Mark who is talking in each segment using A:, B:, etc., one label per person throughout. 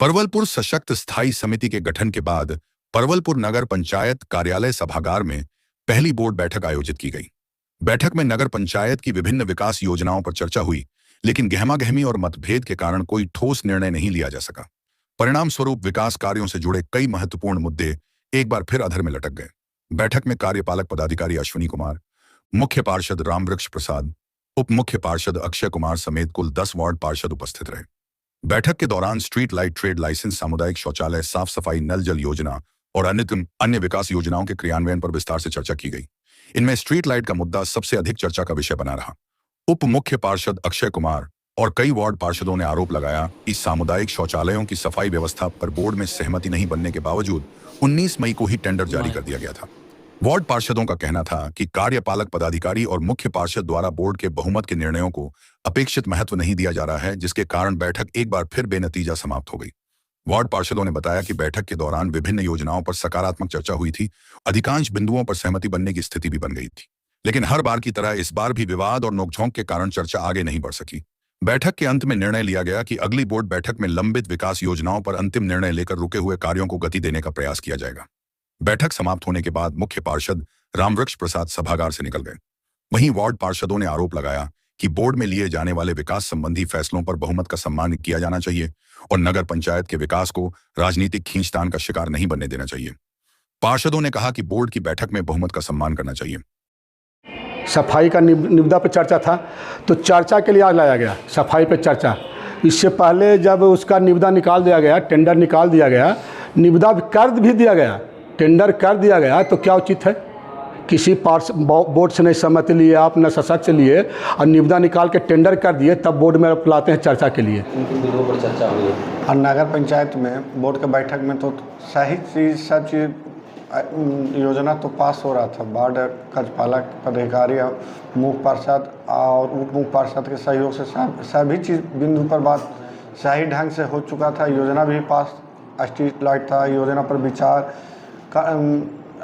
A: परवलपुर सशक्त स्थायी समिति के गठन के बाद परवलपुर नगर पंचायत कार्यालय सभागार में पहली बोर्ड बैठक आयोजित की गई। बैठक में नगर पंचायत की विभिन्न विकास योजनाओं पर चर्चा हुई, लेकिन गहमागहमी और मतभेद के कारण कोई ठोस निर्णय नहीं लिया जा सका। परिणाम स्वरूप विकास कार्यों से जुड़े कई महत्वपूर्ण मुद्दे एक बार फिर अधर में लटक गए। बैठक में कार्यपालक पदाधिकारी अश्विनी कुमार, मुख्य पार्षद रामवृक्ष प्रसाद, उप मुख्य पार्षद अक्षय कुमार समेत कुल 10 वार्ड पार्षद उपस्थित रहे। बैठक के दौरान स्ट्रीट लाइट ट्रेड लाइसेंस, सामुदायिक शौचालय, साफ सफाई, नल जल योजना और अन्य विकास योजनाओं के क्रियान्वयन पर विस्तार से चर्चा की गई। इनमें स्ट्रीट लाइट का मुद्दा सबसे अधिक चर्चा का विषय बना रहा। उप मुख्य पार्षद अक्षय कुमार और कई वार्ड पार्षदों ने आरोप लगाया कि सामुदायिक शौचालयों की सफाई व्यवस्था पर बोर्ड में सहमति नहीं बनने के बावजूद 19 मई को ही टेंडर जारी कर दिया गया था। वार्ड पार्षदों का कहना था कि कार्यपालक पदाधिकारी और मुख्य पार्षद द्वारा बोर्ड के बहुमत के निर्णयों को अपेक्षित महत्व नहीं दिया जा रहा है, जिसके कारण बैठक एक बार फिर बेनतीजा समाप्त हो गई। वार्ड पार्षदों ने बताया कि बैठक के दौरान विभिन्न योजनाओं पर सकारात्मक चर्चा हुई थी। अधिकांश बिंदुओं पर सहमति बनने की स्थिति भी बन गई थी, लेकिन हर बार की तरह इस बार भी विवाद और नोकझोंक के कारण चर्चा आगे नहीं बढ़ सकी। बैठक के अंत में निर्णय लिया गया कि अगली बोर्ड बैठक में लंबित विकास योजनाओं पर अंतिम निर्णय लेकर रुके हुए कार्यों को गति देने का प्रयास किया जाएगा। बैठक समाप्त होने के बाद मुख्य पार्षद रामवृक्ष प्रसाद सभागार से निकल गए। वहीं वार्ड पार्षदों ने आरोप लगाया कि बोर्ड में लिए जाने वाले विकास संबंधी फैसलों पर बहुमत का सम्मान किया जाना चाहिए और नगर पंचायत के विकास को राजनीतिक खींचतान का शिकार नहीं बनने देना चाहिए। पार्षदों ने कहा कि बोर्ड की बैठक में बहुमत का सम्मान करना चाहिए।
B: सफाई का निविदा पर चर्चा था, तो चर्चा के लिए आज लाया गया सफाई पर चर्चा। इससे पहले जब उसका निविदा निकाल दिया गया, टेंडर निकाल दिया गया, निविदा कर भी दिया गया, टेंडर कर दिया गया, तो क्या उचित है? किसी बोर्ड से नहीं सहमति लिए आप, न सशक्त से लिए, और निविदा निकाल के टेंडर कर दिए, तब बोर्ड में बुलाते हैं चर्चा के लिए।
C: उनकी बिलों पर चर्चा हुई है
D: और नगर पंचायत में बोर्ड के बैठक में तो सही चीज़, सब चीज़ योजना तो पास हो रहा था। वार्ड कार्यपालक पदाधिकारी, मुख्य पार्षद और उप मुख्य पार्षद के सहयोग से सभी चीज़ बिंदु पर बात सही ढंग से हो चुका था। योजना भी पास, स्ट्रीट लाइट था, योजना पर विचार,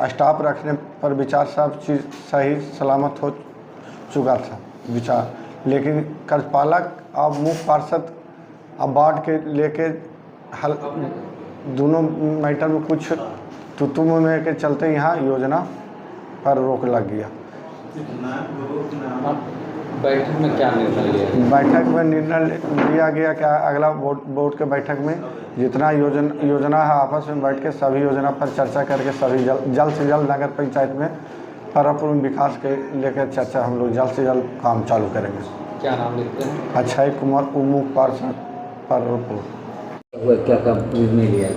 D: स्टाफ रखने पर विचार, सब चीज़ सही सलामत हो चुका था विचार। लेकिन कार्यपालक और मुख्य पार्षद अब वार्ड के लेके दोनों मैटर में कुछ तुतुम में के चलते यहाँ योजना पर रोक लग गया।
C: बैठक में क्या निर्णय लिया?
D: बैठक में निर्णय लिया गया कि अगला बोर्ड के बैठक में जितना योजना है आपस में बैठ के सभी योजना पर चर्चा करके सभी जल्द से जल्द नगर पंचायत में परवलपुर विकास के लेकर चर्चा हम लोग जल्द से जल्द काम चालू करेंगे।
C: क्या नाम लिखते हैं?
D: अक्षय कुमार, उप मुख्य पार्षद परवलपुर।
C: क्या काम निर्णय लिया?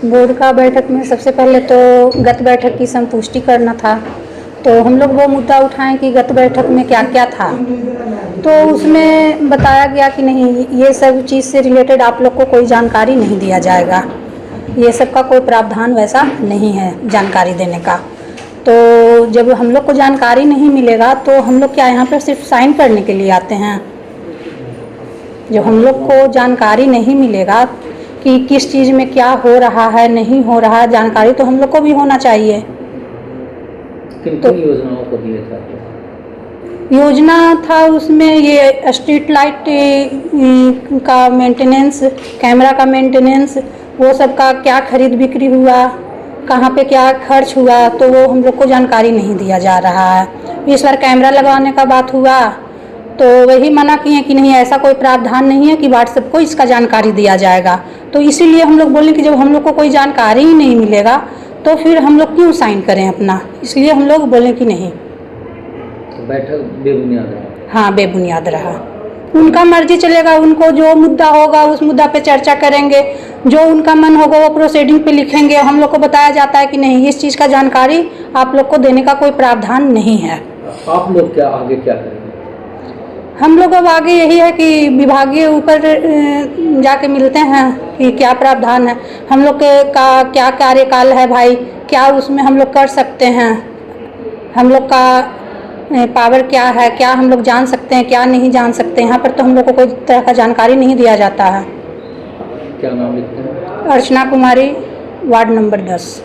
E: बोर्ड का बैठक में सबसे पहले तो गत बैठक की संतुष्टि करना था, तो हम लोग वो मुद्दा उठाएं कि गत बैठक में क्या क्या था। तो उसमें बताया गया कि नहीं, ये सब चीज़ से रिलेटेड आप लोग को कोई जानकारी नहीं दिया जाएगा, ये सब का कोई प्रावधान वैसा नहीं है जानकारी देने का। तो जब हम लोग को जानकारी नहीं मिलेगा तो हम लोग क्या यहाँ पर सिर्फ साइन करने के लिए आते हैं? जब हम लोग को जानकारी नहीं मिलेगा कि किस चीज़ में क्या हो रहा है, नहीं हो रहा है, जानकारी तो हम लोग को भी होना चाहिए।
C: किन योजनाओं को दिए था?
E: योजना था उसमें ये स्ट्रीट लाइट का मेंटेनेंस, कैमरा का मेंटेनेंस, वो सब का क्या खरीद बिक्री हुआ, कहाँ पे क्या खर्च हुआ, तो वो हम लोग को जानकारी नहीं दिया जा रहा है। इस बार कैमरा लगवाने का बात हुआ तो वही मना किए कि नहीं, ऐसा कोई प्रावधान नहीं है कि व्हाट्सएप को इसका जानकारी दिया जाएगा। तो इसीलिए हम लोग बोले कि जब हम लोग को कोई जानकारी ही नहीं मिलेगा तो फिर हम लोग क्यों साइन करें अपना, इसलिए हम लोग बोले कि नहीं।
C: तो बैठक बेबुनियाद रहा?
E: हाँ, बेबुनियाद रहा। उनका मर्जी चलेगा, उनको जो मुद्दा होगा उस मुद्दा पे चर्चा करेंगे, जो उनका मन होगा वो प्रोसीडिंग पे लिखेंगे। हम लोग को बताया जाता है कि नहीं, इस चीज़ का जानकारी आप लोग को देने का कोई प्रावधान नहीं है।
C: आप लोग क्या आगे क्या करेंगे?
E: हम लोग अब आगे यही है कि विभागीय ऊपर जाके मिलते हैं कि क्या प्रावधान है, हम लोग के का क्या कार्यकाल है भाई, क्या उसमें हम लोग कर सकते हैं, हम लोग का पावर क्या है, क्या हम लोग जान सकते हैं, क्या नहीं जान सकते। यहाँ पर तो हम लोग को कोई तरह का जानकारी नहीं दिया जाता है।
C: क्या नाम लिखते हैं?
E: Archana Kumari, ward number 10।